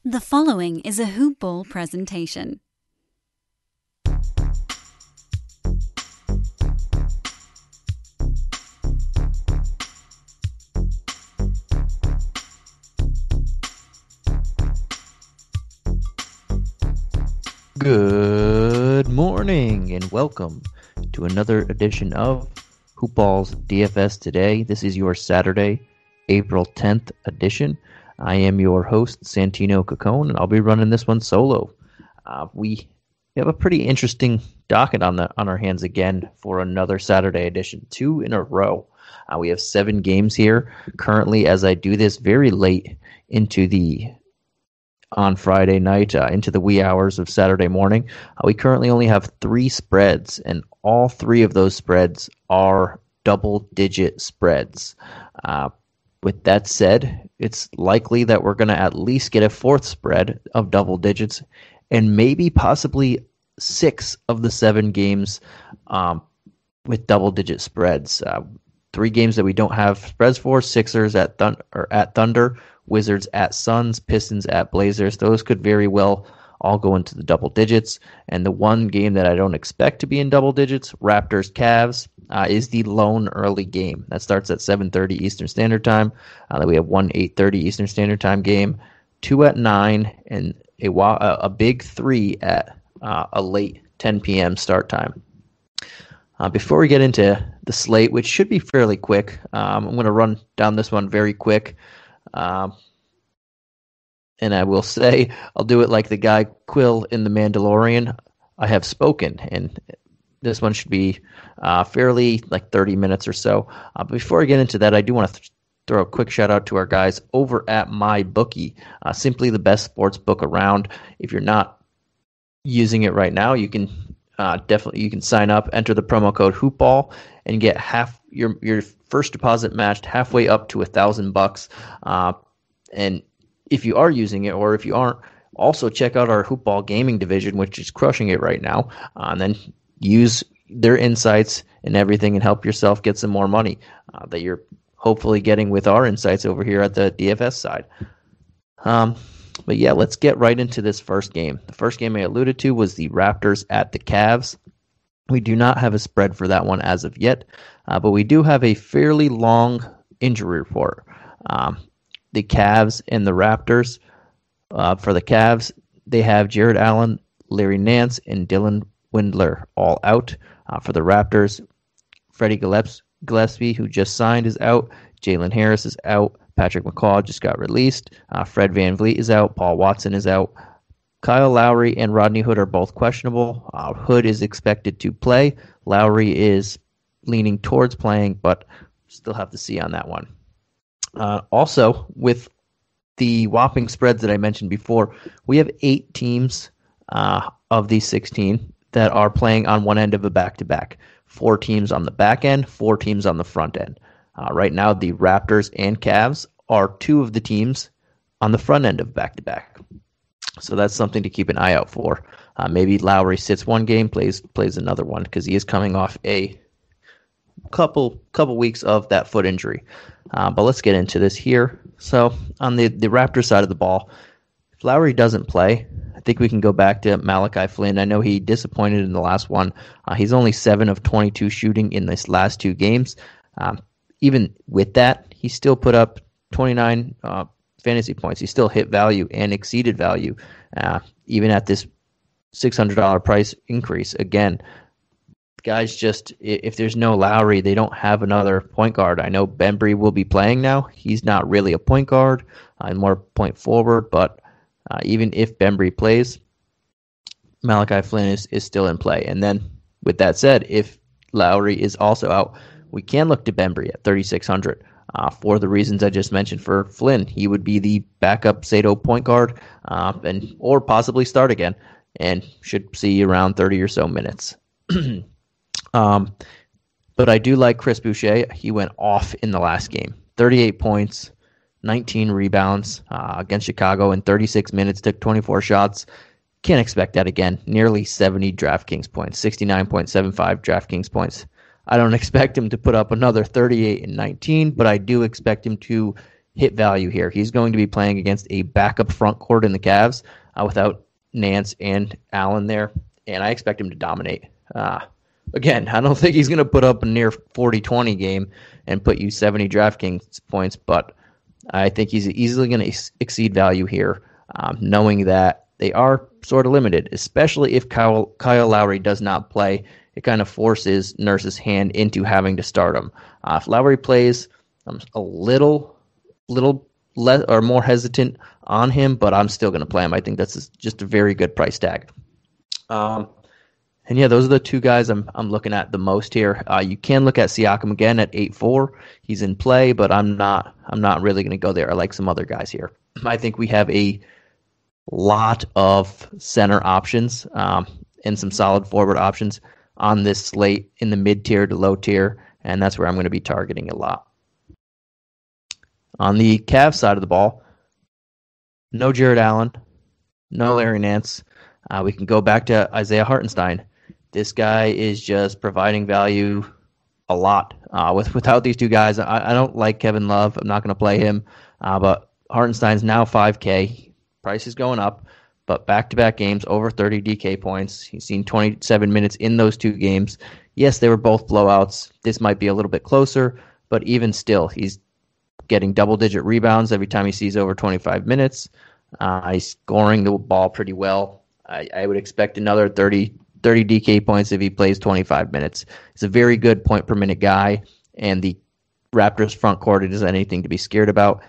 The following is a Hoop Ball presentation. Good morning and welcome to another edition of Hoop Ball's DFS Today. This is your Saturday, April 10th edition. I am your host, Santino Saturday, and I'll be running this one solo. We have a pretty interesting docket on our hands again for another Saturday edition, 2 in a row. We have 7 games here currently as I do this very late on Friday night into the wee hours of Saturday morning. We currently only have 3 spreads, and all 3 of those spreads are double-digit spreads. With that said, it's likely that we're going to at least get a 4th spread of double digits, and maybe possibly 6 of the 7 games with double-digit spreads. 3 games that we don't have spreads for: Sixers at Thunder, Wizards at Suns, Pistons at Blazers. Those could very well all go into the double digits. And the one game that I don't expect to be in double digits, Raptors-Cavs, is the lone early game. That starts at 7:30 Eastern Standard Time. Then we have one 8:30 Eastern Standard Time game, 2 at 9, and a big 3 at a late 10 p.m. start time. Before we get into the slate, which should be fairly quick, I'm going to run down this one very quick. And I will say, I'll do it like the guy Quill in The Mandalorian. I have spoken, and this one should be fairly like 30 minutes or so. But before I get into that, I do want to throw a quick shout out to our guys over at MyBookie, simply the best sports book around. If you're not using it right now, you can you can sign up, enter the promo code HoopBall, and get half your first deposit matched halfway up to $1,000. And if you are using it, or if you aren't, also check out our Hoopball gaming division, which is crushing it right now. And then use their insights and everything and help yourself get some more money that you're hopefully getting with our insights over here at the DFS side. But yeah, let's get right into this first game. The first game I alluded to was the Raptors at the Cavs. We do not have a spread for that one as of yet, but we do have a fairly long injury report. The Cavs and the Raptors. For the Cavs, they have Jared Allen, Larry Nance, and Dylan Windler all out. For the Raptors, Freddie Gillespie, who just signed, is out. Jalen Harris is out. Patrick McCaw just got released. Fred VanVleet is out. Paul Watson is out. Kyle Lowry and Rodney Hood are both questionable. Hood is expected to play. Lowry is leaning towards playing, but still have to see on that one. Also, with the whopping spreads that I mentioned before, we have 8 teams of these 16 that are playing on one end of a back-to-back. 4 teams on the back end, 4 teams on the front end. Right now, the Raptors and Cavs are 2 of the teams on the front end of back-to-back. So that's something to keep an eye out for. Maybe Lowry sits one game, plays another one, because he is coming off a couple weeks of that foot injury. But let's get into this here. So on the Raptors side of the ball, if Lowry doesn't play, I think we can go back to Malachi Flynn. I know he disappointed in the last one. He's only 7 of 22 shooting in this last 2 games. Even with that, he still put up 29 fantasy points. He still hit value and exceeded value, even at this $600 price increase. Again, guys, just if there's no Lowry, they don't have another point guard. I know Bembry will be playing now. He's not really a point guard, more point forward, but even if Bembry plays, Malachi Flynn is still in play. And then with that said, if Lowry is also out, we can look to Bembry at 3,600 for the reasons I just mentioned for Flynn. He would be the backup Sato point guard or possibly start again and should see around 30 or so minutes. But I do like Chris Boucher. He went off in the last game. 38 points, 19 rebounds against Chicago in 36 minutes, took 24 shots. Can't expect that again. Nearly 70 DraftKings points, 69.75 DraftKings points. I don't expect him to put up another 38 and 19, but I do expect him to hit value here. He's going to be playing against a backup front court in the Cavs without Nance and Allen there, and I expect him to dominate. Again, I don't think he's going to put up a near 40-20 game and put you 70 DraftKings points, but I think he's easily going to exceed value here, knowing that they are sort of limited, especially if Kyle Lowry does not play. It kind of forces Nurse's hand into having to start him. If Lowry plays, I'm a little less or more hesitant on him, but I'm still going to play him. I think that's just a very good price tag. And yeah, those are the two guys I'm looking at the most here. You can look at Siakam again at 8-4. He's in play, but I'm not really going to go there. I like some other guys here. I think we have a lot of center options and some solid forward options on this slate in the mid-tier to low tier, and that's where I'm going to be targeting a lot. On the Cavs side of the ball, no Jared Allen, no Larry Nance. We can go back to Isaiah Hartenstein. This guy is just providing value a lot. Without these two guys, I don't like Kevin Love. I'm not going to play him. But Hartenstein's now $5K. Price is going up. But back-to-back games, over 30 DK points. He's seen 27 minutes in those two games. Yes, they were both blowouts. This might be a little bit closer. But even still, he's getting double-digit rebounds every time he sees over 25 minutes. He's scoring the ball pretty well. I would expect another 30 DK points if he plays 25 minutes. He's a very good point-per-minute guy, and the Raptors front court isn't anything to be scared about.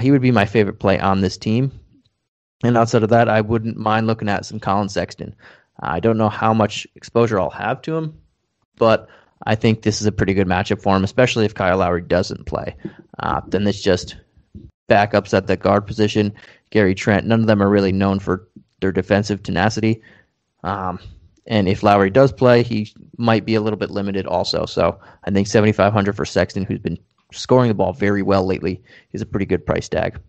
He would be my favorite play on this team. And outside of that, I wouldn't mind looking at some Colin Sexton. I don't know how much exposure I'll have to him, but I think this is a pretty good matchup for him, especially if Kyle Lowry doesn't play. Then it's just backups at the guard position. Gary Trent, none of them are really known for their defensive tenacity. And if Lowry does play, he might be a little bit limited also. So I think $7,500 for Sexton, who's been scoring the ball very well lately, is a pretty good price tag.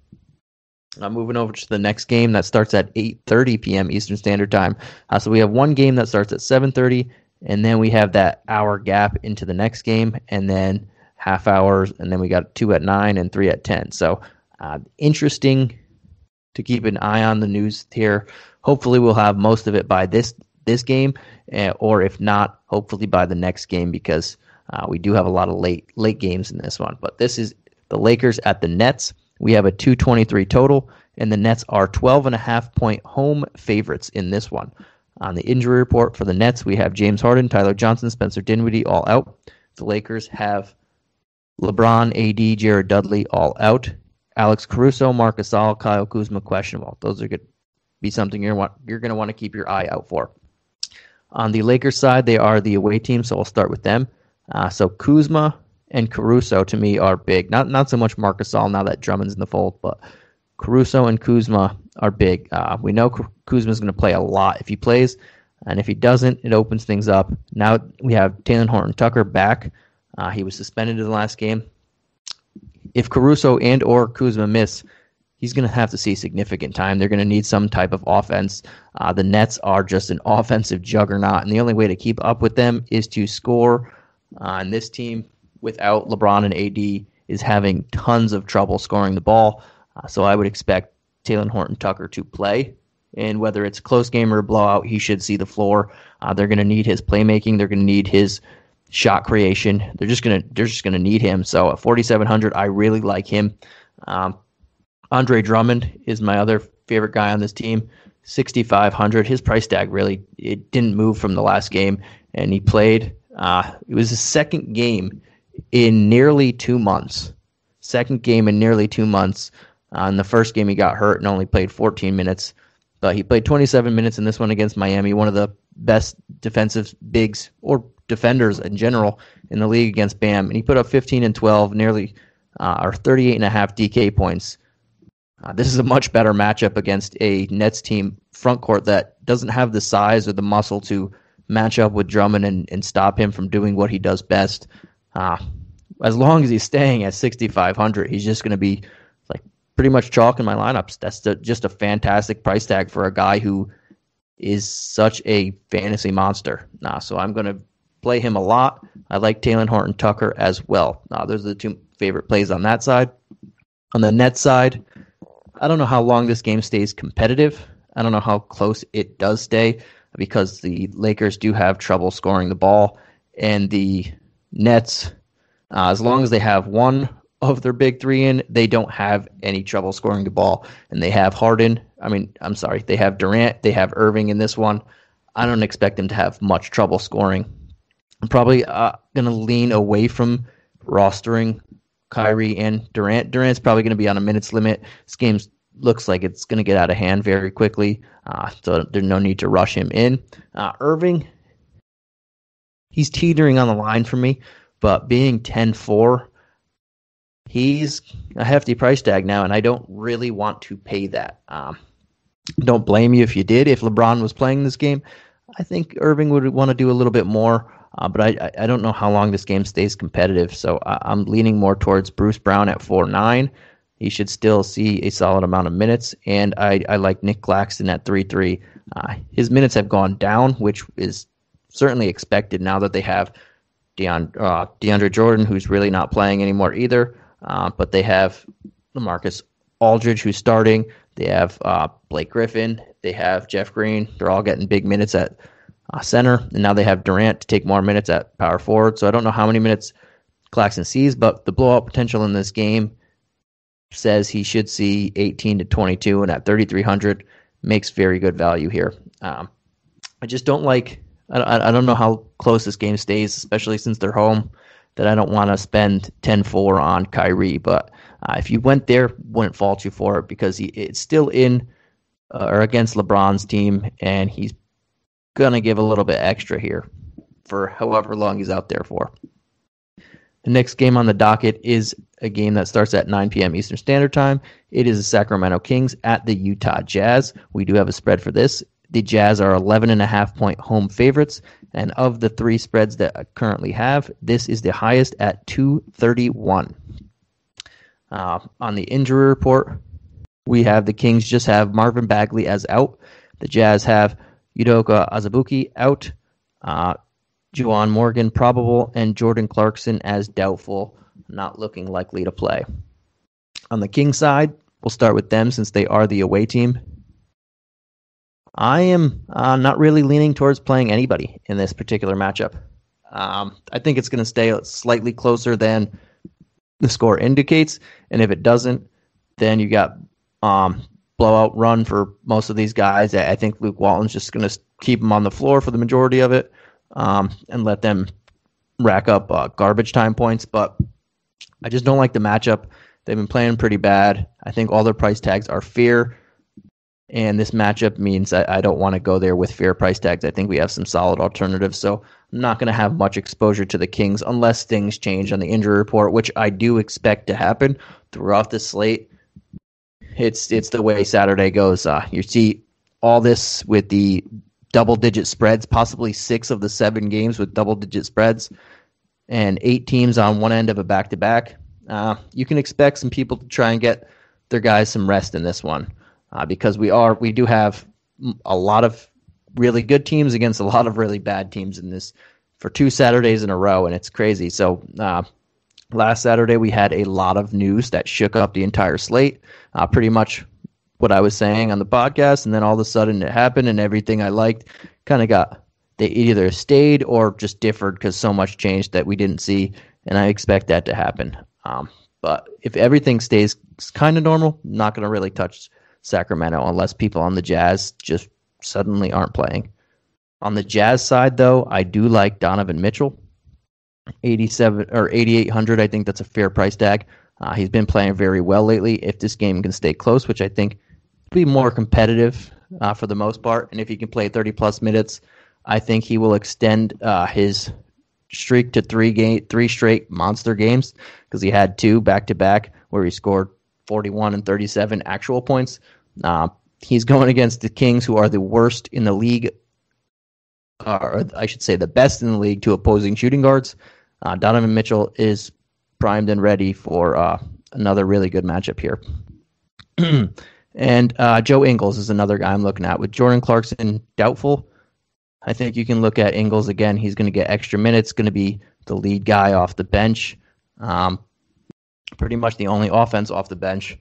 I'm moving over to the next game that starts at 8:30 p.m. Eastern Standard Time. So we have one game that starts at 7:30, and then we have that hour gap into the next game, and then half hours, and then we got 2 at 9 and 3 at 10. So interesting to keep an eye on the news here. Hopefully we'll have most of it by this game, or if not, hopefully by the next game, because we do have a lot of late games in this one. But this is the Lakers at the Nets. We have a 223 total, and the Nets are 12.5-point home favorites in this one. On the injury report for the Nets, we have James Harden, Tyler Johnson, Spencer Dinwiddie all out. The Lakers have LeBron, AD, Jared Dudley all out. Alex Caruso, Marc Gasol, Kyle Kuzma questionable. Those are going to be something you're going to want to keep your eye out for. On the Lakers side, they are the away team, so we'll start with them. So Kuzma and Caruso, to me, are big. Not so much Marc Gasol now that Drummond's in the fold, but Caruso and Kuzma are big. We know Kuzma's going to play a lot if he plays, and if he doesn't, it opens things up. Now we have Taylor Horton-Tucker back. He was suspended in the last game. If Caruso and or Kuzma miss, he's going to have to see significant time. They're going to need some type of offense. The Nets are just an offensive juggernaut, and the only way to keep up with them is to score. And this team, without LeBron and AD, is having tons of trouble scoring the ball. So I would expect Taylor Horton-Tucker to play. And whether it's a close game or a blowout, he should see the floor. They're going to need his playmaking. They're going to need his shot creation. They're just going to need him. So at 4,700, I really like him. Andre Drummond is my other favorite guy on this team. 6,500. His price tag really it didn't move from the last game, and he played. It was his second game in nearly 2 months. Second game in nearly 2 months. In the first game, he got hurt and only played 14 minutes. But he played 27 minutes in this one against Miami, one of the best defensive bigs or defenders in general in the league against Bam. And he put up 15 and 12, nearly or 38.5 DK points. This is a much better matchup against a Nets team front court that doesn't have the size or the muscle to match up with Drummond and stop him from doing what he does best. As long as he's staying at 6,500, he's just going to be like pretty much chalk in my lineups. That's just a fantastic price tag for a guy who is such a fantasy monster. So I'm going to play him a lot. I like Taylor Horton-Tucker as well. Those are the two favorite plays on that side. On the Nets side, I don't know how long this game stays competitive. I don't know how close it does stay because the Lakers do have trouble scoring the ball. And the Nets, as long as they have one of their big three in, they don't have any trouble scoring the ball. And they have they have Durant, they have Irving in this one. I don't expect them to have much trouble scoring. I'm probably going to lean away from rostering Kyrie and Durant. Durant's probably going to be on a minutes limit. This game looks like it's going to get out of hand very quickly, so there's no need to rush him in. Irving, he's teetering on the line for me, but being 10-4, he's a hefty price tag now, and I don't really want to pay that. Don't blame you if you did. If LeBron was playing this game, I think Irving would want to do a little bit more. But I don't know how long this game stays competitive, so I'm leaning more towards Bruce Brown at 4.9. He should still see a solid amount of minutes, and I like Nick Claxton at 3.3. His minutes have gone down, which is certainly expected now that they have DeAndre Jordan, who's really not playing anymore either. But they have LaMarcus Aldridge, who's starting. They have Blake Griffin. They have Jeff Green. They're all getting big minutes at center, and now they have Durant to take more minutes at power forward. So I don't know how many minutes Claxton sees, but the blowout potential in this game says he should see 18 to 22, and at 3,300 makes very good value here. I just don't like. I don't know how close this game stays, especially since they're home. That I don't want to spend 10-4 on Kyrie, but if you went there, wouldn't fault you for it because it's still in or against LeBron's team, and he's gonna give a little bit extra here for however long he's out there for. The next game on the docket is a game that starts at 9 p.m. Eastern Standard Time. It is the Sacramento Kings at the Utah Jazz. We do have a spread for this. The Jazz are 11.5-point home favorites, and of the three spreads that I currently have, this is the highest at 231. On the injury report, we have the Kings just have Marvin Bagley as out. The Jazz have Udoka Azubuike out, Juwan Morgan probable, and Jordan Clarkson as doubtful, not looking likely to play. On the Kings side, we'll start with them since they are the away team. I am not really leaning towards playing anybody in this particular matchup. I think it's going to stay slightly closer than the score indicates, and if it doesn't, then you got blowout run for most of these guys. I think Luke Walton's just going to keep them on the floor for the majority of it and let them rack up garbage time points, but I just don't like the matchup. They've been playing pretty bad. I think all their price tags are fair. And this matchup means I don't want to go there with fair price tags. I think we have some solid alternatives. So I'm not going to have much exposure to the Kings unless things change on the injury report, which I do expect to happen throughout the slate. It's the way Saturday goes. You see all this with the double-digit spreads, possibly 6 of the 7 games with double-digit spreads, and 8 teams on one end of a back-to-back. You can expect some people to try and get their guys some rest in this one. Because we do have a lot of really good teams against a lot of really bad teams in this for 2 Saturdays in a row, and it's crazy. So last Saturday we had a lot of news that shook up the entire slate, pretty much what I was saying on the podcast, and then all of a sudden it happened, and everything I liked kind of they either stayed or just differed because so much changed that we didn't see, and I expect that to happen. But if everything stays kind of normal, I'm not going to really touch Sacramento unless people on the Jazz just suddenly aren't playing. On the Jazz side, though, I do like Donovan Mitchell. 87 or 8,800, I think that's a fair price tag. He's been playing very well lately. If this game can stay close, which I think will be more competitive for the most part, and if he can play 30-plus minutes, I think he will extend his streak to 3 straight monster games because he had 2 back-to-back where he scored 41 and 37 actual points. He's going against the Kings, who are the worst in the league, or I should say the best in the league to opposing shooting guards. Donovan Mitchell is primed and ready for another really good matchup here. And Joe Ingles is another guy I'm looking at. With Jordan Clarkson doubtful, I think you can look at Ingles again. He's going to get extra minutes, going to be the lead guy off the bench. pretty much the only offense off the bench.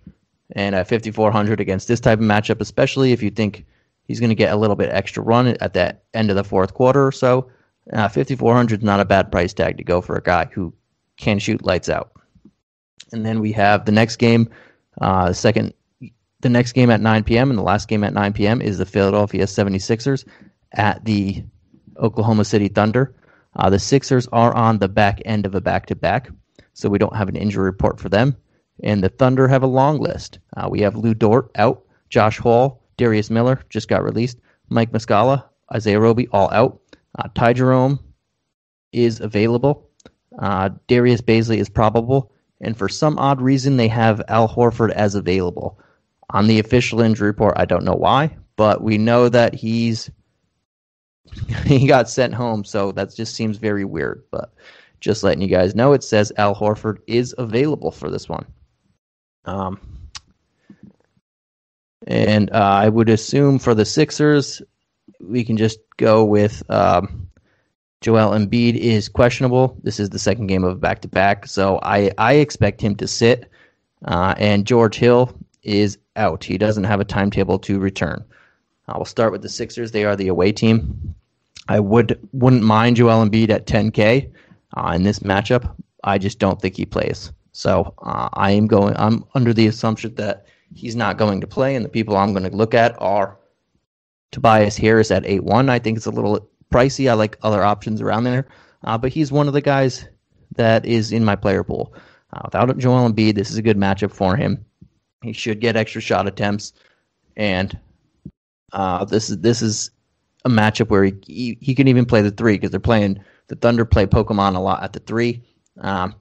And at 5,400 against this type of matchup, especially if you think he's going to get a little bit extra run at the end of the fourth quarter or so, 5,400 is not a bad price tag to go for a guy who can shoot lights out. And then we have the next game, the next game at 9 p.m. and the last game at 9 p.m. is the Philadelphia 76ers at the Oklahoma City Thunder. The Sixers are on the back end of a back-to-back, so we don't have an injury report for them. And the Thunder have a long list. We have Lou Dort out, Josh Hall, Darius Miller just got released, Mike Muscala, Isaiah Roby all out. Ty Jerome is available. Darius Bazley is probable. And for some odd reason, they have Al Horford as available. On the official injury report, I don't know why, but we know that he got sent home, so that just seems very weird. But just letting you guys know, it says Al Horford is available for this one. And I would assume for the Sixers, we can just go with Joel Embiid is questionable. This is the second game of back-to-back, so I expect him to sit. And George Hill is out. He doesn't have a timetable to return. We'll start with the Sixers. They are the away team. I wouldn't mind Joel Embiid at 10K in this matchup. I just don't think he plays. So I'm under the assumption that he's not going to play, and the people I'm going to look at are Tobias Harris at 8-1. I think it's a little pricey. I like other options around there, but he's one of the guys that is in my player pool. Without Joel Embiid, this is a good matchup for him. He should get extra shot attempts, and this is a matchup where he can even play the three because the Thunder play Pokemon a lot at the three.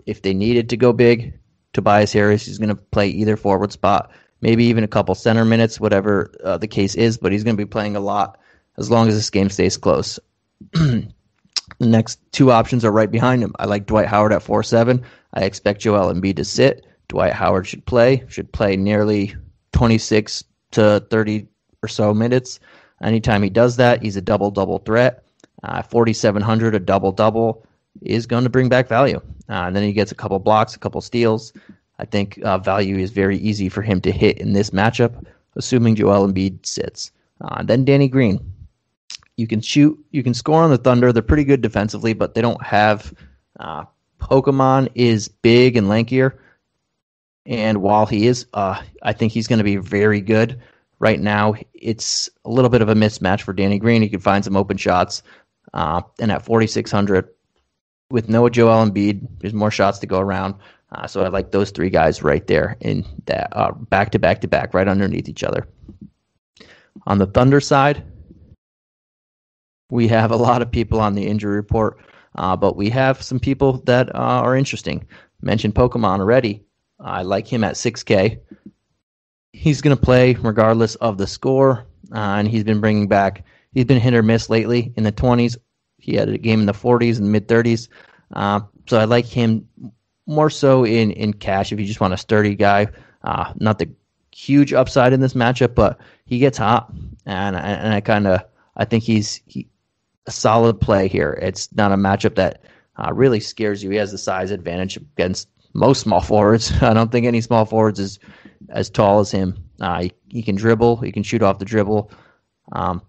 If they needed to go big, Tobias Harris is going to play either forward spot, maybe even a couple center minutes, whatever the case is, but he's going to be playing a lot as long as this game stays close. The next two options are right behind him. I like Dwight Howard at 4-7. I expect Joel Embiid to sit. Dwight Howard should play nearly 26 to 30 or so minutes. Anytime he does that, he's a double-double threat. 4,700, a double-double, is going to bring back value. And then he gets a couple blocks, a couple steals. I think value is very easy for him to hit in this matchup, assuming Joel Embiid sits. Then Danny Green. You can shoot, you can score on the Thunder. They're pretty good defensively, but they don't have Pokemon is big and lankier. And while he is, I think he's going to be very good. Right now, it's a little bit of a mismatch for Danny Green. He can find some open shots. And at 4,600, with no Joel Embiid, there's more shots to go around. So I like those three guys right there in that back-to-back-to-back, right underneath each other. On the Thunder side, we have a lot of people on the injury report, but we have some people that are interesting. Mentioned Pokemon already. I like him at 6K. He's going to play regardless of the score, and he's been hit or miss lately in the 20s. He had a game in the 40s and mid-30s. So I like him more so in cash if you just want a sturdy guy. Not the huge upside in this matchup, but he gets hot, and I think he's a solid play here. It's not a matchup that really scares you. He has the size advantage against most small forwards. I don't think any small forwards is as tall as him. He can dribble. He can shoot off the dribble. And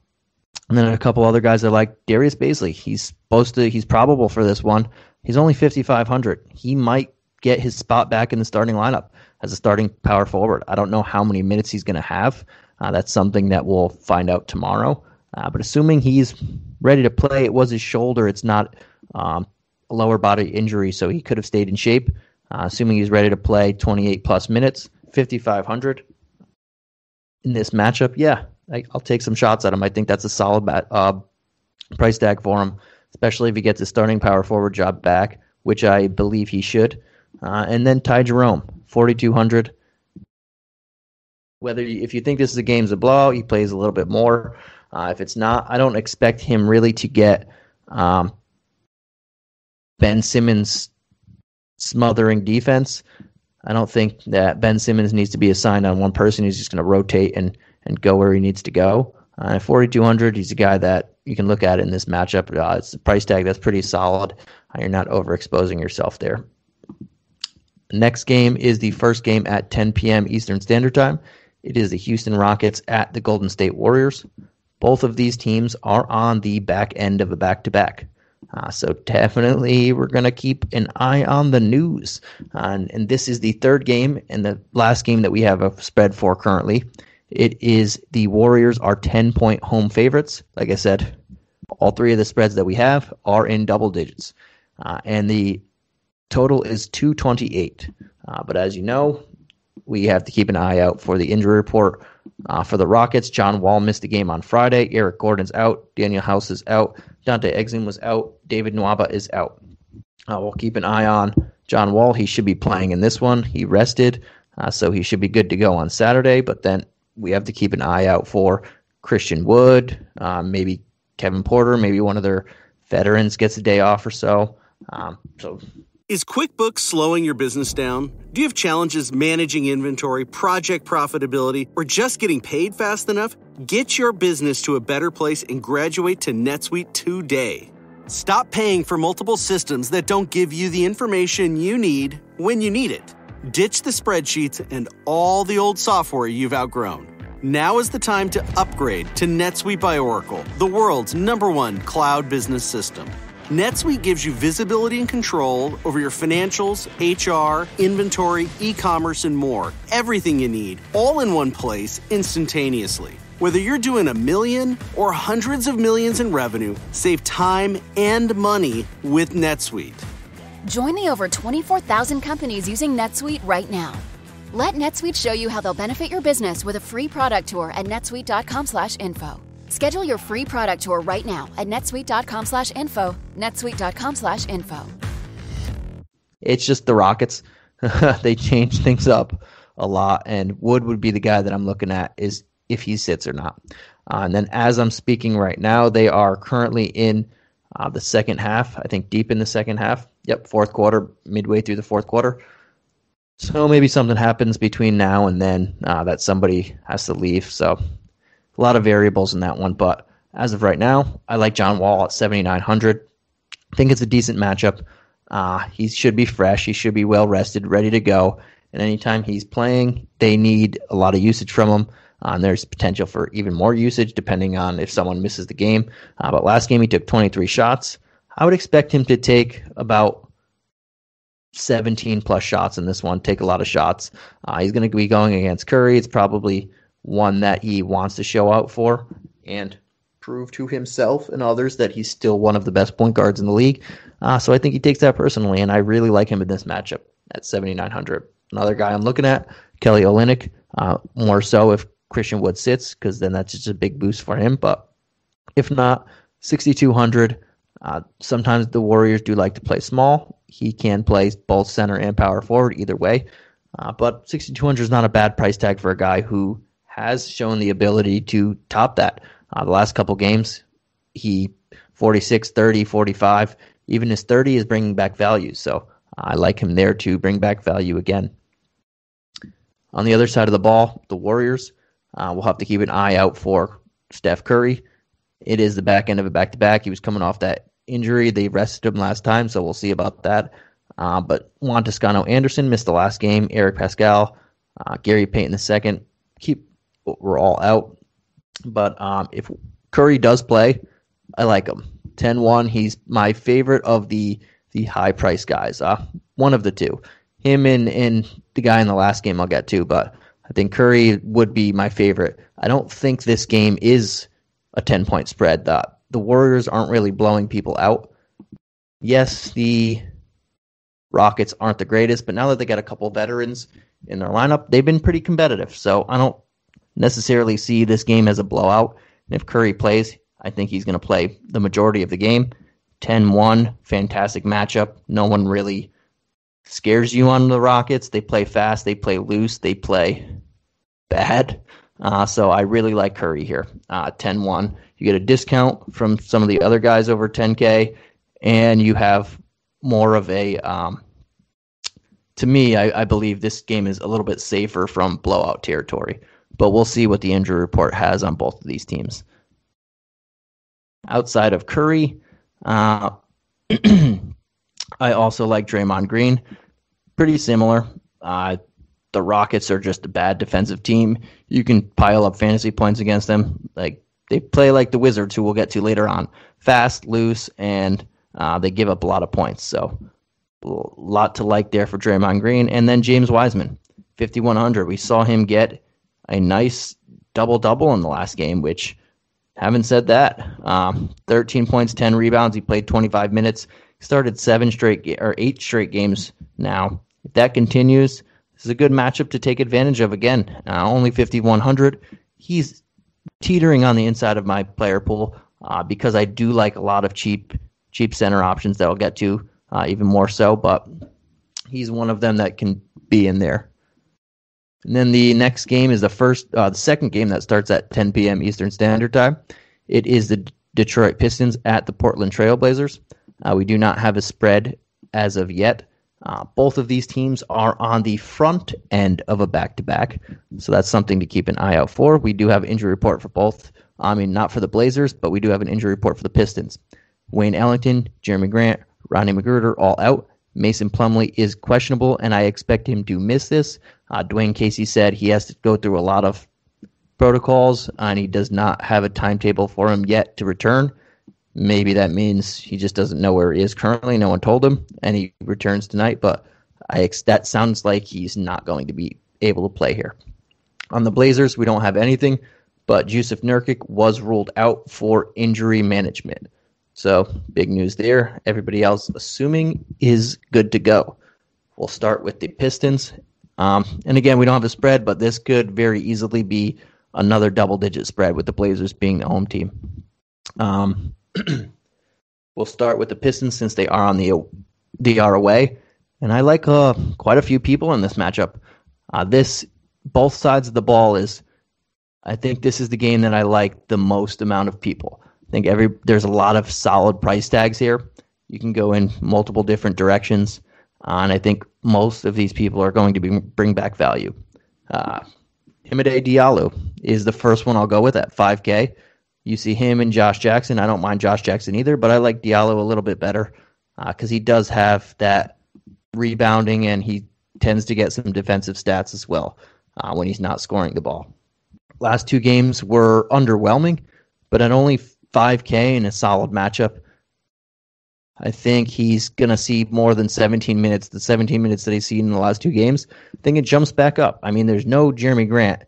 then a couple other guys I like. Darius Bazley. He's probable for this one. He's only 5,500. He might get his spot back in the starting lineup as a starting power forward. I don't know how many minutes he's going to have. That's something that we'll find out tomorrow. But assuming he's ready to play, it was his shoulder. It's not a lower body injury, so he could have stayed in shape. Assuming he's ready to play 28-plus minutes, 5,500 in this matchup, yeah, I'll take some shots at him. I think that's a solid price tag for him, especially if he gets his starting power forward job back, which I believe he should. And then Ty Jerome, 4,200. If you think this is a game's a blowout, he plays a little bit more. If it's not, I don't expect him really to get Ben Simmons smothering defense. I don't think that Ben Simmons needs to be assigned on one person. He's just going to rotate and go where he needs to go. At 4,200, he's a guy that you can look at in this matchup. It's a price tag that's pretty solid. You're not overexposing yourself there. The next game is the first game at 10 p.m. Eastern Standard Time. It is the Houston Rockets at the Golden State Warriors. Both of these teams are on the back end of a back-to-back. So definitely we're going to keep an eye on the news. And this is the third game and the last game that we have a spread for currently. It is the Warriors are 10-point home favorites. Like I said, all three of the spreads that we have are in double digits. And the total is 228. But as you know, we have to keep an eye out for the injury report. For the Rockets, John Wall missed the game on Friday. Eric Gordon's out. Daniel House is out. Dante Exum was out. David Nwaba is out. We'll keep an eye on John Wall. He should be playing in this one. He rested, so he should be good to go on Saturday. But then we have to keep an eye out for Christian Wood, maybe Kevin Porter, maybe one of their veterans gets a day off or so. Is QuickBooks slowing your business down? Do you have challenges managing inventory, project profitability, or just getting paid fast enough? Get your business to a better place and graduate to NetSuite today. Stop paying for multiple systems that don't give you the information you need when you need it. Ditch the spreadsheets and all the old software you've outgrown. Now is the time to upgrade to NetSuite by Oracle, the world's #1 cloud business system. NetSuite gives you visibility and control over your financials, HR, inventory, e-commerce, and more. Everything you need, all in one place, instantaneously. Whether you're doing $1 million or hundreds of millions in revenue, save time and money with NetSuite. Join the over 24,000 companies using NetSuite right now. Let NetSuite show you how they'll benefit your business with a free product tour at netsuite.com/info. Schedule your free product tour right now at netsuite.com/info, netsuite.com/info. It's just the Rockets. They change things up a lot, and Wood would be the guy that I'm looking at is if he sits or not. And then as I'm speaking right now, they are currently in the second half, I think deep in the second half. Yep, fourth quarter, midway through the fourth quarter. So maybe something happens between now and then that somebody has to leave. So a lot of variables in that one. But as of right now, I like John Wall at 7,900. I think it's a decent matchup. He should be fresh. He should be well rested, ready to go. And anytime he's playing, they need a lot of usage from him. There's potential for even more usage depending on if someone misses the game. But last game he took 23 shots. I would expect him to take about 17 plus shots in this one, take a lot of shots. He's going to be going against Curry. It's probably one that he wants to show out for and prove to himself and others that he's still one of the best point guards in the league. So I think he takes that personally, and I really like him in this matchup at 7,900. Another guy I'm looking at, Kelly Olynyk, more so if Christian Wood sits, because then that's just a big boost for him. But if not, 6,200. Sometimes the Warriors do like to play small. He can play both center and power forward either way. But 6,200 is not a bad price tag for a guy who has shown the ability to top that. The last couple games, he 46, 30, 45. Even his 30 is bringing back value. So I like him there to bring back value again. On the other side of the ball, the Warriors, will have to keep an eye out for Steph Curry. It is the back end of a back-to-back. He was coming off that injury. They rested him last time, so we'll see about that. But Juan Toscano-Anderson missed the last game. Eric Pascal, Gary Payton II, we're all out. But if Curry does play, I like him. 10-1, he's my favorite of the high-price guys. One of the two. Him and the guy in the last game I'll get to, but I think Curry would be my favorite. I don't think this game is a 10-point spread. The Warriors aren't really blowing people out. Yes, the Rockets aren't the greatest, but now that they got a couple veterans in their lineup, they've been pretty competitive. So I don't necessarily see this game as a blowout. And if Curry plays, I think he's going to play the majority of the game. 10-1, fantastic matchup. No one really scares you on the Rockets. They play fast, they play loose, they play bad. So I really like Curry here. 10-1. You get a discount from some of the other guys over 10K, and you have more of a, to me, I believe this game is a little bit safer from blowout territory. But we'll see what the injury report has on both of these teams. Outside of Curry, I also like Draymond Green. pretty similar. The Rockets are just a bad defensive team. You can pile up fantasy points against them. Like, they play like the Wizards, who we'll get to later on. Fast, loose, and they give up a lot of points. So a lot to like there for Draymond Green. And then James Wiseman, 5,100. We saw him get a nice double-double in the last game, which, haven't said that. 13 points, 10 rebounds. He played 25 minutes. He started 8 straight games now. If that continues, this is a good matchup to take advantage of again. Only 5,100. He's teetering on the inside of my player pool because I do like a lot of cheap center options that I'll get to even more so, but he's one of them that can be in there. And then the next game is the second game that starts at 10 p.m. Eastern Standard Time. It is the Detroit Pistons at the Portland Trailblazers. We do not have a spread as of yet. Both of these teams are on the front end of a back-to-back, so that's something to keep an eye out for. We do have an injury report for both. I mean, not for the Blazers, but we do have an injury report for the Pistons. Wayne Ellington, Jeremy Grant, Rodney McGruder all out. Mason Plumlee is questionable, and I expect him to miss this. Dwayne Casey said he has to go through a lot of protocols, and he does not have a timetable for him yet to return. Maybe that means he just doesn't know where he is currently. No one told him, and he returns tonight, but that sounds like he's not going to be able to play here. On the Blazers, we don't have anything, but Jusuf Nurkic was ruled out for injury management. So, big news there. Everybody else, assuming, is good to go. We'll start with the Pistons. And again, we don't have a spread, but this could very easily be another double-digit spread with the Blazers being the home team. We'll start with the Pistons since they are on the away. And I like quite a few people in this matchup. Both sides of the ball I think this is the game that I like the most amount of people. I think there's a lot of solid price tags here. You can go in multiple different directions, and I think most of these people are going to bring back value. Hamidou Diallo is the first one I'll go with at 5K. You see him and Josh Jackson. I don't mind Josh Jackson either, but I like Diallo a little bit better because he does have that rebounding, and he tends to get some defensive stats as well when he's not scoring the ball. Last two games were underwhelming, but at only 5K in a solid matchup, I think he's going to see more than 17 minutes. The 17 minutes that he's seen in the last two games, I think it jumps back up. I mean, there's no Jeremy Grant,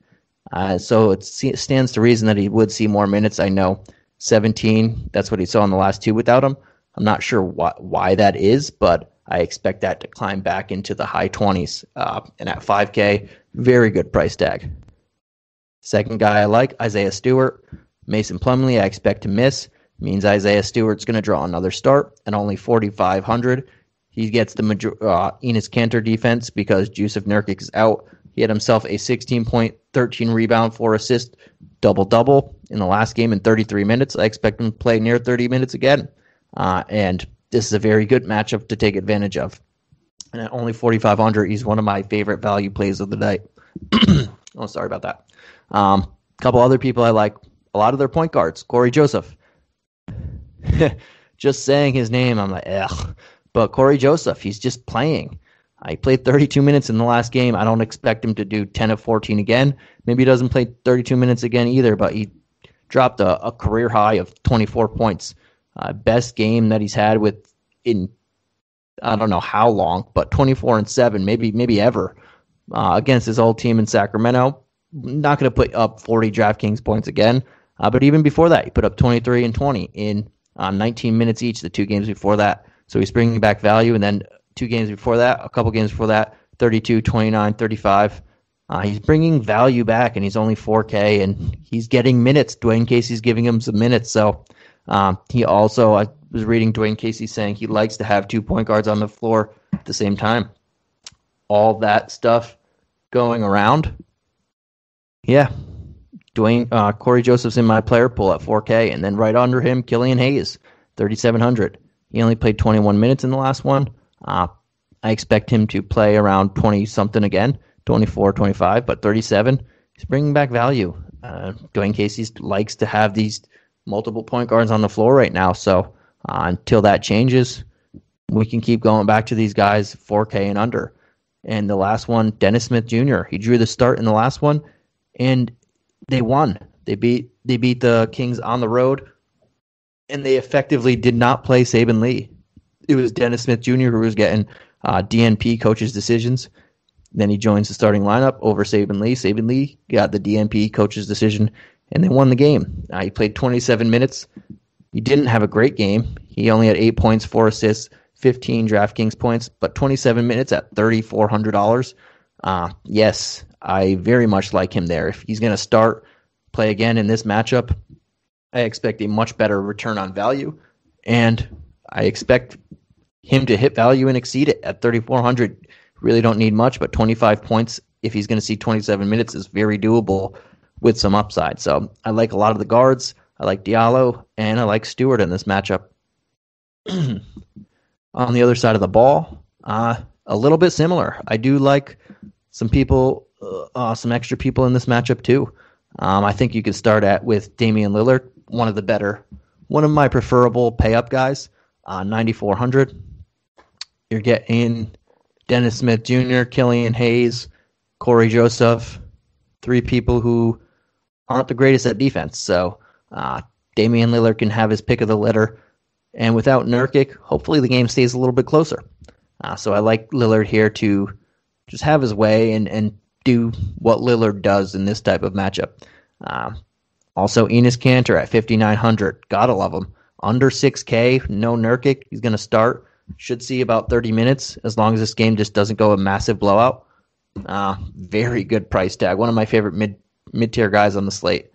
so it stands to reason that he would see more minutes. I know 17, that's what he saw in the last two without him. I'm not sure why that is, but I expect that to climb back into the high 20s. And at 5K, very good price tag. Second guy I like, Isaiah Stewart. Mason Plumlee, I expect to miss. Means Isaiah Stewart's going to draw another start at only 4,500. He gets the Enes Kanter defense because Jusuf Nurkic is out. He had himself a 16-point, 13 rebound, 4 assist, double-double in the last game in 33 minutes. I expect him to play near 30 minutes again. And this is a very good matchup to take advantage of. And at only 4,500, he's one of my favorite value plays of the night. Oh, sorry about that. A couple other people I like. A lot of their point guards. Corey Joseph. Just saying his name, I'm like, ugh. But Corey Joseph, he's just playing. He played 32 minutes in the last game. I don't expect him to do 10 of 14 again. Maybe he doesn't play 32 minutes again either, but he dropped a career high of 24 points. Best game that he's had in I don't know how long, but 24-7, maybe ever, against his old team in Sacramento. Not going to put up 40 DraftKings points again. But even before that, he put up 23 and 20 in 19 minutes each, the two games before that. So he's bringing back value. And then two games before that, a couple games before that, 32, 29, 35. He's bringing value back, and he's only 4K, and he's getting minutes. Dwayne Casey's giving him some minutes. So he also, I was reading Dwayne Casey saying he likes to have 2 point guards on the floor at the same time. All that stuff going around. Yeah. Corey Joseph's in my player pool at 4K, and then right under him, Killian Hayes, 3,700. He only played 21 minutes in the last one. I expect him to play around 20-something again, 24, 25, but 37. He's bringing back value. Dwayne Casey likes to have these multiple point guards on the floor right now, so until that changes, we can keep going back to these guys 4K and under. And the last one, Dennis Smith Jr. He drew the start in the last one, and they won. They beat the Kings on the road, and they effectively did not play Saben Lee. It was Dennis Smith Jr. who was getting DNP coaches' decisions. Then he joins the starting lineup over Saben Lee. Saben Lee got the DNP coach's decision, and they won the game. He played 27 minutes. He didn't have a great game. He only had 8 points, 4 assists, 15 DraftKings points, but 27 minutes at $3,400. Yes, I very much like him there. If he's going to play again in this matchup, I expect a much better return on value, and I expect him to hit value and exceed it at $3,400. Really don't need much, but 25 points, if he's going to see 27 minutes, is very doable with some upside. So I like a lot of the guards. I like Diallo, and I like Stewart in this matchup. On the other side of the ball, a little bit similar. I do like some people, some extra people in this matchup too. I think you could start with Damien Lillard, one of my preferable pay-up guys, 9,400. You're getting Dennis Smith Jr., Killian Hayes, Corey Joseph, 3 people who aren't the greatest at defense. So Damian Lillard can have his pick of the litter. And without Nurkic, hopefully the game stays a little bit closer. So I like Lillard here to just have his way and do what Lillard does in this type of matchup. Also, Enes Kanter at 5,900. Gotta love him. Under 6K, no Nurkic. He's going to start. Should see about 30 minutes as long as this game just doesn't go a massive blowout. Very good price tag. One of my favorite mid-tier guys on the slate.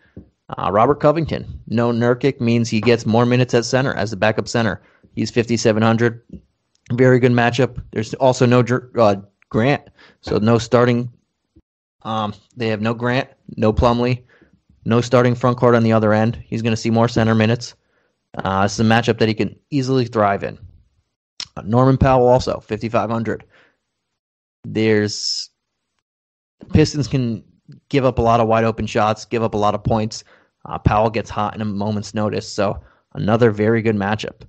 Robert Covington. No Nurkic means he gets more minutes at center as the backup center. He's 5,700. Very good matchup. There's also no Grant, so no starting. They have no Grant, no Plumlee, no starting front court on the other end. He's going to see more center minutes. It's a matchup that he can easily thrive in. Norman Powell also, 5,500. Pistons can give up a lot of wide open shots, give up a lot of points. Powell gets hot in a moment's notice, so another very good matchup.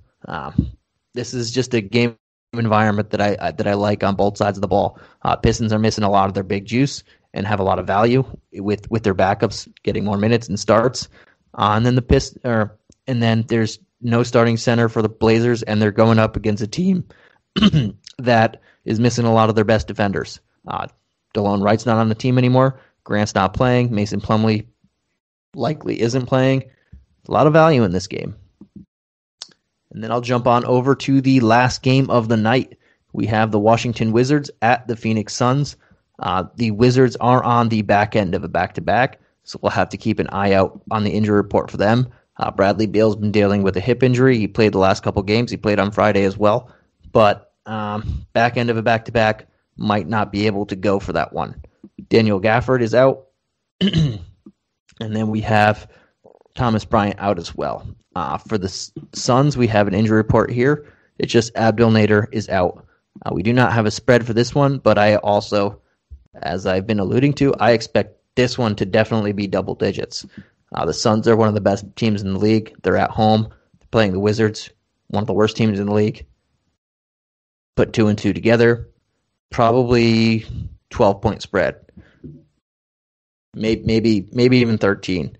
This is just a game environment that I like on both sides of the ball. Pistons are missing a lot of their big juice and have a lot of value with their backups getting more minutes and starts. And then there's no starting center for the Blazers, and they're going up against a team that is missing a lot of their best defenders. DeLone Wright's not on the team anymore. Grant's not playing. Mason Plumlee likely isn't playing. A lot of value in this game. And then I'll jump on over to the last game of the night. We have the Washington Wizards at the Phoenix Suns. The Wizards are on the back end of a back-to-back, so we'll have to keep an eye out on the injury report for them. Bradley Beal's been dealing with a hip injury. He played the last couple games. He played on Friday as well. But back end of a back-to-back might not be able to go for that one. Daniel Gafford is out. And then we have Thomas Bryant out as well. For the Suns, we have an injury report here. It's just Abdel Nader is out. We do not have a spread for this one, but I also, as I've been alluding to, I expect this one to definitely be double digits. The Suns are one of the best teams in the league. They're at home. They're playing the Wizards, one of the worst teams in the league. Put 2 and 2 together, probably 12-point spread. Maybe even 13.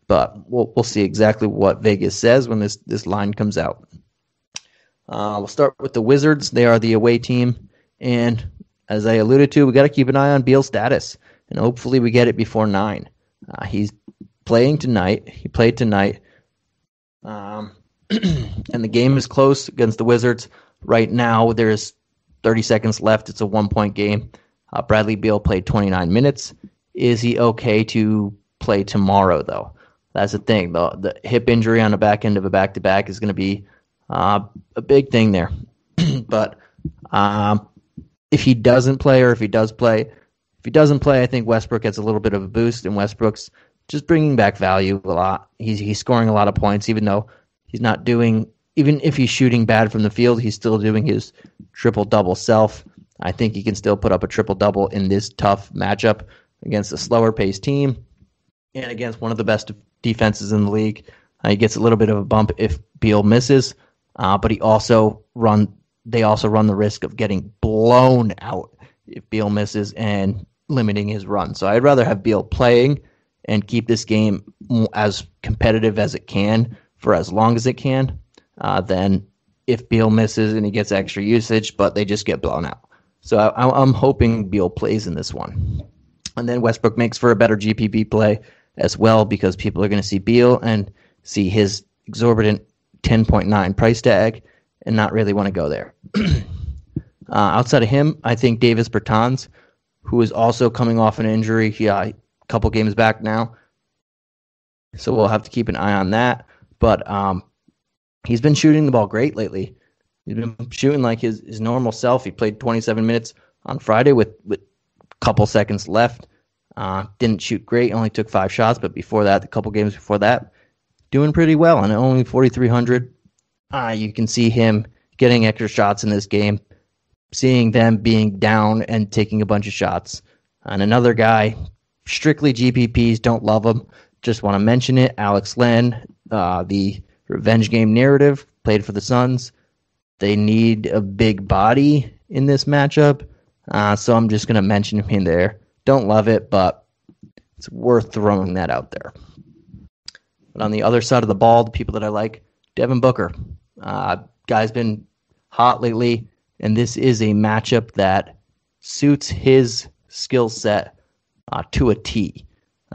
But we'll see exactly what Vegas says when this line comes out. We'll start with the Wizards. They are the away team, and as I alluded to, we got to keep an eye on Beal's status, and hopefully we get it before 9. He's playing tonight. He played tonight, and the game is close against the Wizards. Right now, there's 30 seconds left. It's a 1-point game. Bradley Beal played 29 minutes. Is he okay to play tomorrow, though? That's the thing. The hip injury on the back end of a back-to-back is going to be a big thing there. But if he doesn't play, or if he does play, if he doesn't play, I think Westbrook gets a little bit of a boost, and Westbrook's just bringing back value a lot. He's scoring a lot of points, even though he's not doing, even if he's shooting bad from the field, he's still doing his triple-double self. I think he can still put up a triple-double in this tough matchup against a slower-paced team and against one of the best defenses in the league. He gets a little bit of a bump if Beal misses, but they also run the risk of getting blown out if Beal misses and limiting his run. So I'd rather have Beal playing and keep this game as competitive as it can for as long as it can than if Beal misses and he gets extra usage, but they just get blown out. So I'm hoping Beal plays in this one. And then Westbrook makes for a better GPP play as well because people are going to see Beal and see his exorbitant 10.9 price tag and not really want to go there. Outside of him, I think Davis Bertans, who is also coming off an injury, a couple games back now. So we'll have to keep an eye on that. But he's been shooting the ball great lately. He's been shooting like his normal self. He played 27 minutes on Friday with a couple seconds left. Didn't shoot great, only took 5 shots, but before that, the couple games before that, doing pretty well. And at only 4,300, you can see him getting extra shots in this game, seeing them being down and taking a bunch of shots. And another guy, strictly GPPs, don't love him. Just want to mention it. Alex Lynn, the revenge game narrative, played for the Suns. They need a big body in this matchup, so I'm just going to mention him in there. Don't love it, but it's worth throwing that out there. But on the other side of the ball, the people that I like, Devin Booker. Guy's been hot lately, and this is a matchup that suits his skill set to a T.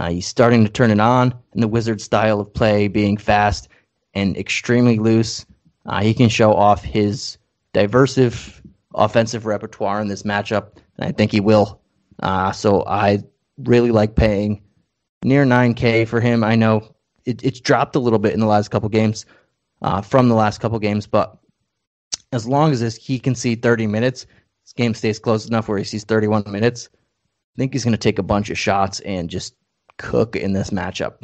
He's starting to turn it on in the Wizards style of play, being fast and extremely loose. He can show off his diverse offensive repertoire in this matchup, and I think he will. So I really like paying near 9K for him. I know it's dropped a little bit in the last couple games, from the last couple games, but as long as he can see 30 minutes, this game stays close enough where he sees 31 minutes, I think he's going to take a bunch of shots and just cook in this matchup.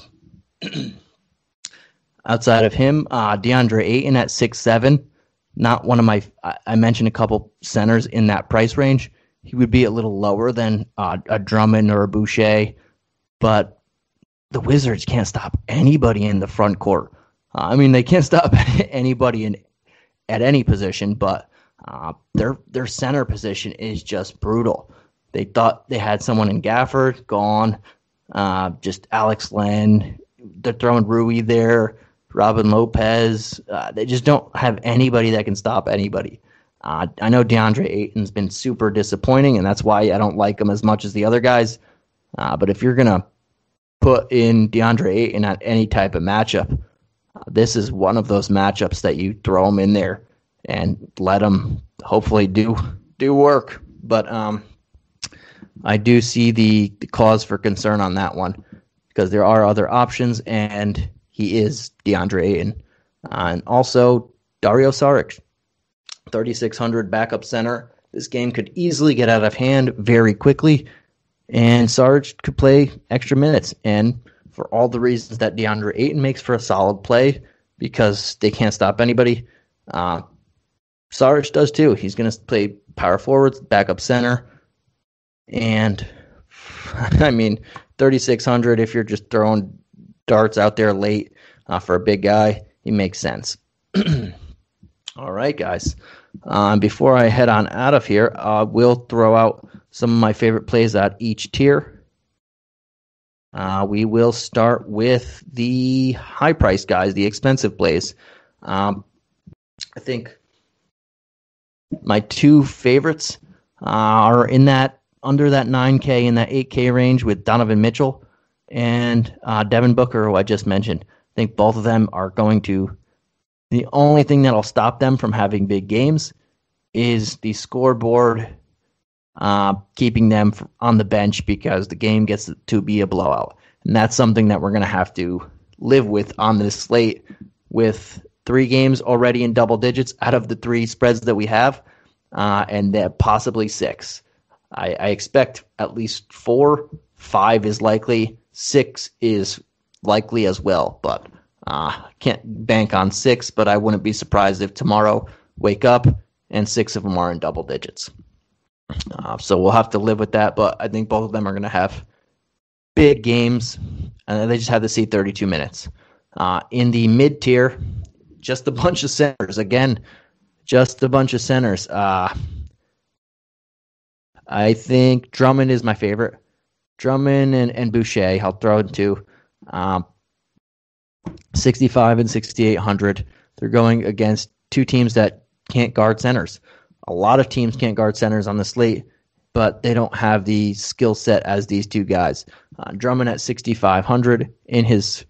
Outside of him, DeAndre Ayton at 6'7", not one of my. I mentioned a couple centers in that price range. He would be a little lower than a Drummond or a Boucher, but the Wizards can't stop anybody in the front court. They can't stop anybody at any position, but their center position is just brutal. They thought they had someone in Gafford, gone. Just Alex Len. They're throwing Rui there. Robin Lopez. They just don't have anybody that can stop anybody. I know DeAndre Ayton's been super disappointing, and that's why I don't like him as much as the other guys. But if you're going to put in DeAndre Ayton at any type of matchup, this is one of those matchups that you throw him in there and let him hopefully do work. But I do see the cause for concern on that one because there are other options, and he is DeAndre Ayton. And also Dario Saric, 3,600 backup center. This game could easily get out of hand very quickly, and Saric could play extra minutes. And for all the reasons that DeAndre Ayton makes for a solid play, because they can't stop anybody, Saric does too. He's going to play power forwards, backup center, and 3,600, if you're just throwing darts out there late for a big guy, he makes sense. All right, guys. Before I head on out of here, we'll throw out some of my favorite plays at each tier. We will start with the high price guys, the expensive plays. I think my two favorites are in that under that 9K and that 8K range with Donovan Mitchell and Devin Booker, who I just mentioned. I think both of them are going to. The only thing that'll stop them from having big games is the scoreboard keeping them on the bench because the game gets to be a blowout. And that's something that we're going to have to live with on this slate with 3 games already in double digits out of the 3 spreads that we have, and possibly 6. I expect at least 4. 5 is likely. 6 is likely as well, but can't bank on 6, but I wouldn't be surprised if tomorrow wake up and 6 of them are in double digits. So we'll have to live with that, but I think both of them are going to have big games, and they just have to see 32 minutes. In the mid-tier, just a bunch of centers. Again, just a bunch of centers. I think Drummond is my favorite. Drummond and Boucher, I'll throw into 65 and 6,800. They're going against two teams that can't guard centers. A lot of teams can't guard centers on the slate, but they don't have the skill set as these two guys. Drummond at 6,500 in his...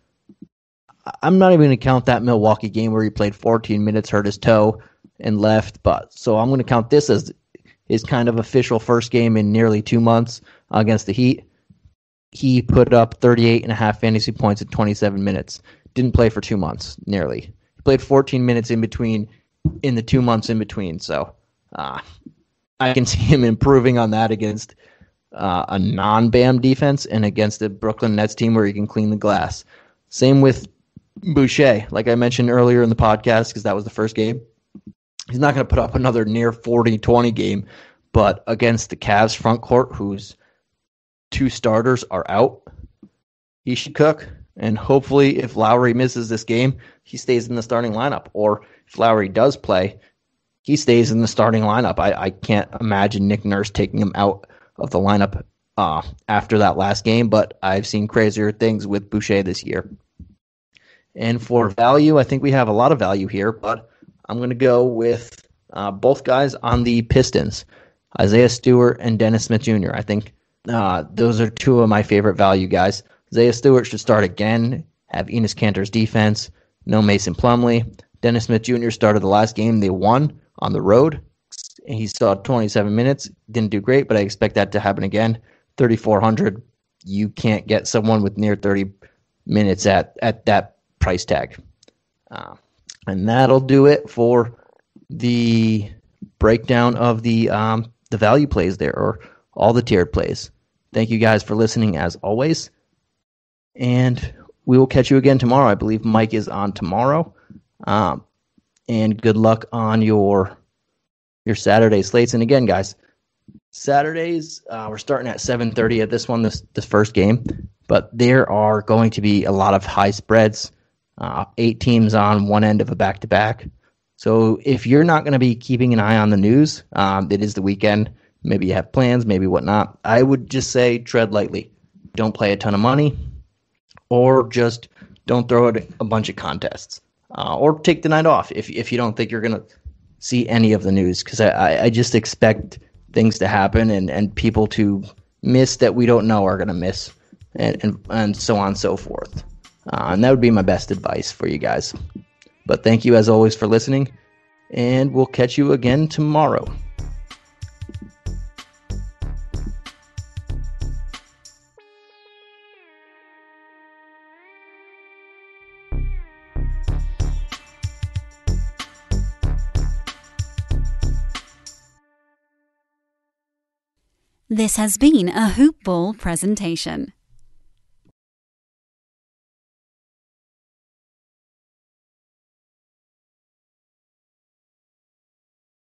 I'm not even going to count that Milwaukee game where he played 14 minutes, hurt his toe, and left. So I'm going to count this as his kind of official first game in nearly 2 months against the Heat. He put up 38.5 fantasy points in 27 minutes. Didn't play for 2 months, nearly. He played 14 minutes in the 2 months in between. So I can see him improving on that against a non-BAM defense and against the Brooklyn Nets team where he can clean the glass. Same with Boucher, like I mentioned earlier in the podcast, because that was the first game. He's not going to put up another near 40-20 game, but against the Cavs front court, whose two starters are out, he should cook. And hopefully, if Lowry misses this game, he stays in the starting lineup. Or if Lowry does play, he stays in the starting lineup. I can't imagine Nick Nurse taking him out of the lineup after that last game, but I've seen crazier things with Boucher this year. And for value, I think we have a lot of value here, but I'm going to go with both guys on the Pistons, Isaiah Stewart and Dennis Smith Jr. I think those are two of my favorite value guys. Isaiah Stewart should start again, have Enes Kanter's defense, no Mason Plumlee. Dennis Smith Jr. started the last game they won on the road. He saw 27 minutes, didn't do great, but I expect that to happen again. 3,400, you can't get someone with near 30 minutes at that price tag. And that'll do it for the breakdown of the value plays there, or all the tiered plays. Thank you guys for listening as always. And we will catch you again tomorrow. I believe Mike is on tomorrow. And good luck on your Saturday slates. And again, guys, Saturdays, we're starting at 7:30 at this one, this first game. But there are going to be a lot of high spreads. 8 teams on one end of a back-to-back. So if you're not going to be keeping an eye on the news, it is the weekend. Maybe you have plans, maybe whatnot. I would just say tread lightly. Don't play a ton of money, or just don't throw out a bunch of contests. Or take the night off if you don't think you're going to see any of the news, because I just expect things to happen and people to miss that we don't know are going to miss, and so on and so forth. And that would be my best advice for you guys. But thank you as always for listening, and we'll catch you again tomorrow. This has been a Hoop Ball presentation.